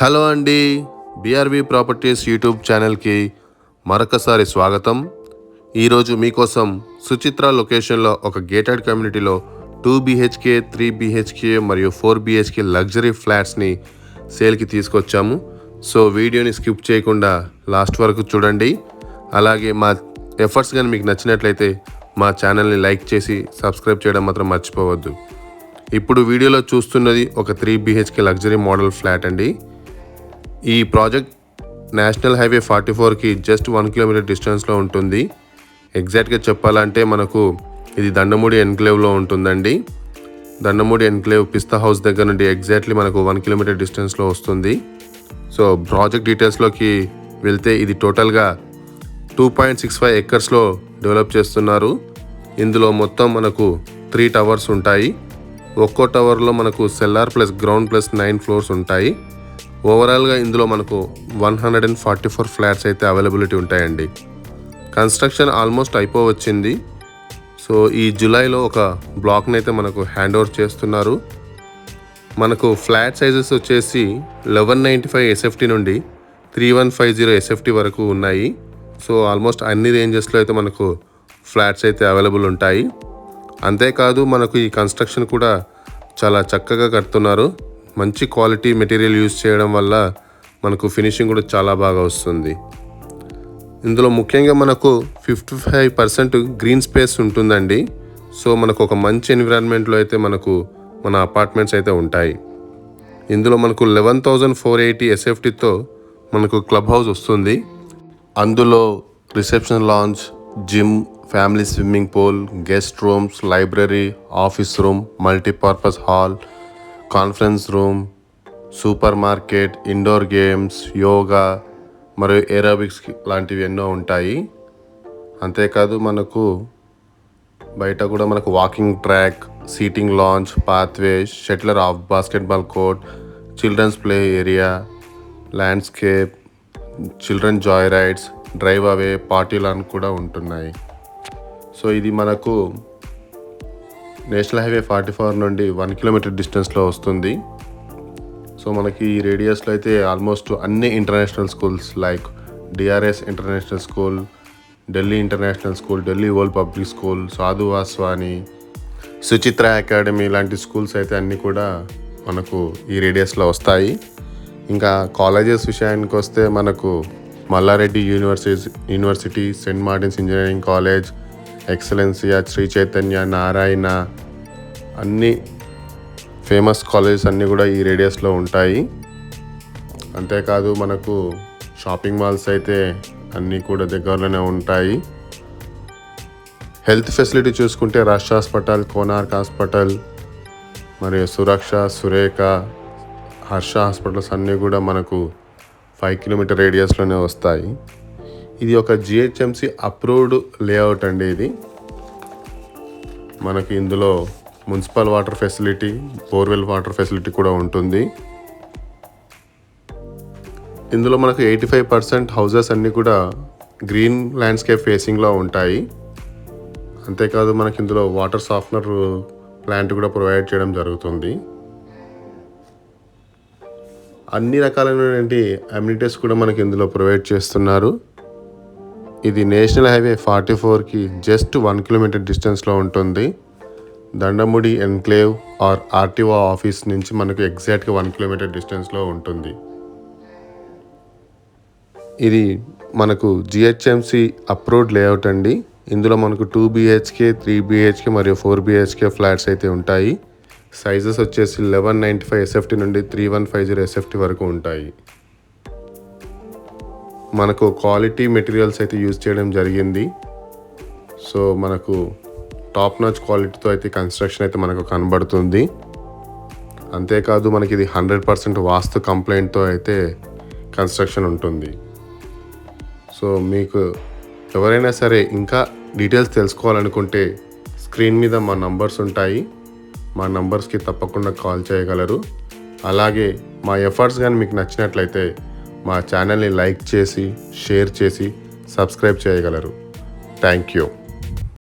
Hello అండి, BRB properties YouTube ఛానల్కి మరొకసారి స్వాగతం. ఈరోజు మీకోసం సుచిత్ర లొకేషన్లో ఒక గేటెడ్ కమ్యూనిటీలో 2 BHK 3 BHK మరియు 4 BHK లగ్జరీ ఫ్లాట్స్ని సేల్కి తీసుకొచ్చాము. సో వీడియోని స్కిప్ చేయకుండా లాస్ట్ వరకు చూడండి. అలాగే మా ఎఫర్ట్స్ కానీ మీకు నచ్చినట్లయితే మా ఛానల్ని లైక్ చేసి సబ్స్క్రైబ్ చేయడం మాత్రం మర్చిపోవద్దు. ఇప్పుడు వీడియోలో చూస్తున్నది ఒక 3 BHK లగ్జరీ మోడల్ ఫ్లాట్ అండి. ఈ ప్రాజెక్ట్ నేషనల్ హైవే 44కి జస్ట్ 1 కిలోమీటర్ డిస్టెన్స్లో ఉంటుంది. ఎగ్జాక్ట్గా చెప్పాలంటే మనకు ఇది దండమూడి ఎన్క్లేవ్లో ఉంటుందండి. దండమూడి ఎన్క్లేవ్ పిస్తా హౌస్ దగ్గర నుండి ఎగ్జాక్ట్లీ మనకు 1 కిలోమీటర్ డిస్టెన్స్లో వస్తుంది. సో ప్రాజెక్ట్ డీటెయిల్స్లోకి వెళ్తే ఇది టోటల్గా 2.65 ఎకర్స్లో డెవలప్ చేస్తున్నారు. ఇందులో మొత్తం మనకు 3 టవర్స్ ఉంటాయి. ఒక్కో టవర్లో మనకు cellar plus ground plus 9 floors ఉంటాయి. ఓవరాల్గా ఇందులో మనకు 144 ఫ్లాట్స్ అయితే అవైలబిలిటీ ఉంటాయండి. Construction almost అయిపోవచ్చింది. సో ఈ జూలైలో ఒక బ్లాక్ని అయితే మనకు హ్యాండ్ ఓవర్ చేస్తున్నారు. మనకు ఫ్లాట్ సైజెస్ వచ్చేసి 1195 SFT నుండి 3150 SFT వరకు ఉన్నాయి. సో ఆల్మోస్ట్ అన్ని రేంజెస్లో అయితే మనకు ఫ్లాట్స్ అయితే అవైలబుల్ ఉంటాయి. అంతేకాదు మనకు ఈ కన్స్ట్రక్షన్ కూడా చాలా చక్కగా కడుతున్నారు. మంచి క్వాలిటీ మెటీరియల్ యూజ్ చేయడం వల్ల మనకు ఫినిషింగ్ కూడా చాలా బాగా వస్తుంది. ఇందులో ముఖ్యంగా మనకు 55% గ్రీన్ స్పేస్ ఉంటుందండి. సో మనకు ఒక మంచి ఎన్విరాన్మెంట్లో అయితే మనకు మన అపార్ట్మెంట్స్ అయితే ఉంటాయి. ఇందులో మనకు 11,480 SFTతో మనకు క్లబ్ హౌస్ వస్తుంది. అందులో reception lounge, gym, family swimming pool, guest rooms, library, office room, multipurpose hall, conference room, super market, indoor games, yoga మరియు ఏరోబిక్స్ లాంటివి ఎన్నో ఉంటాయి. అంతేకాదు మనకు బయట కూడా మనకు walking track, seating lounge, pathway, shuttler of basketball court, children's play area, landscape, children joy rides, drive away, party lawn కూడా ఉంటున్నాయి. సో ఇది మనకు నేషనల్ హైవే 44 నుండి 1 కిలోమీటర్ డిస్టెన్స్లో వస్తుంది. సో మనకి ఈ రేడియస్లో అయితే ఆల్మోస్ట్ అన్ని international schools like DRS international school, Delhi international school, Delhi world public school, సాధు వాస్వాని, సుచిత్ర అకాడమీ లాంటి స్కూల్స్ అయితే అన్నీ కూడా మనకు ఈ రేడియస్లో వస్తాయి. ఇంకా కాలేజెస్ విషయానికి వస్తే మనకు Mallareddy university, Saint Martin's engineering college, Excelencia, Sri Chaitanya, Narayana, అన్ని ఫేమస్ కాలేజెస్ అన్నీ కూడా ఈ రేడియస్లో ఉంటాయి. అంతేకాదు మనకు షాపింగ్ మాల్స్ అయితే అన్నీ కూడా దగ్గరలోనే ఉంటాయి. హెల్త్ ఫెసిలిటీ చూసుకుంటే రష్ హాస్పిటల్, కోనార్క్ హాస్పిటల్ మరియు సురక్ష, సురేఖ, హర్ష హాస్పిటల్స్ అన్నీ కూడా మనకు 5 కిలోమీటర్ రేడియస్లోనే వస్తాయి. ఇది ఒక GHMC అప్రూవ్డ్ లేఅవుట్ అండి. ఇది మనకి ఇందులో municipal water facility, borewell water facility కూడా ఉంటుంది. ఇందులో మనకు 85% హౌజెస్ అన్నీ కూడా గ్రీన్ ల్యాండ్స్కేప్ ఫేసింగ్లో ఉంటాయి. అంతేకాదు మనకి ఇందులో వాటర్ సాఫ్ట్నర్ ప్లాంట్ కూడా ప్రొవైడ్ చేయడం జరుగుతుంది. అన్ని రకాలైనటువంటి అమ్యూనిటీస్ కూడా మనకి ఇందులో ప్రొవైడ్ చేస్తున్నారు. ఇది నేషనల్ హైవే 44కి జస్ట్ 1 కిలోమీటర్ డిస్టెన్స్లో ఉంటుంది. Dandamudi Enclave or RTO office నుంచి మనకు ఎగ్జాక్ట్గా 1 కిలోమీటర్ డిస్టెన్స్లో ఉంటుంది. ఇది మనకు GHMC అప్రూవ్డ్ లేఅవుట్ అండి. ఇందులో మనకు 2 BHK 3 BHK మరియు 4 BHK ఫ్లాట్స్ అయితే ఉంటాయి. సైజెస్ వచ్చేసి 1195 SFT నుండి 3150 SFT వరకు ఉంటాయి. మనకు క్వాలిటీ మెటీరియల్స్ అయితే యూజ్ చేయడం జరిగింది. సో మనకు టాప్ నాచ్ క్వాలిటీతో అయితే కన్స్ట్రక్షన్ అయితే మనకు కనబడుతుంది. అంతేకాదు మనకి ఇది 100% వాస్తు కంప్లైంట్తో అయితే కన్స్ట్రక్షన్ ఉంటుంది. సో మీకు ఎవరైనా సరే ఇంకా డీటెయిల్స్ తెలుసుకోవాలనుకుంటే స్క్రీన్ మీద మా నంబర్స్ ఉంటాయి. మా నంబర్స్కి తప్పకుండా కాల్ చేయగలరు. అలాగే మా ఎఫర్ట్స్ కానీ మీకు నచ్చినట్లయితే మా ఛానల్ని లైక్ చేసి, షేర్ చేసి, సబ్స్క్రైబ్ చేయగలరు. Thank you.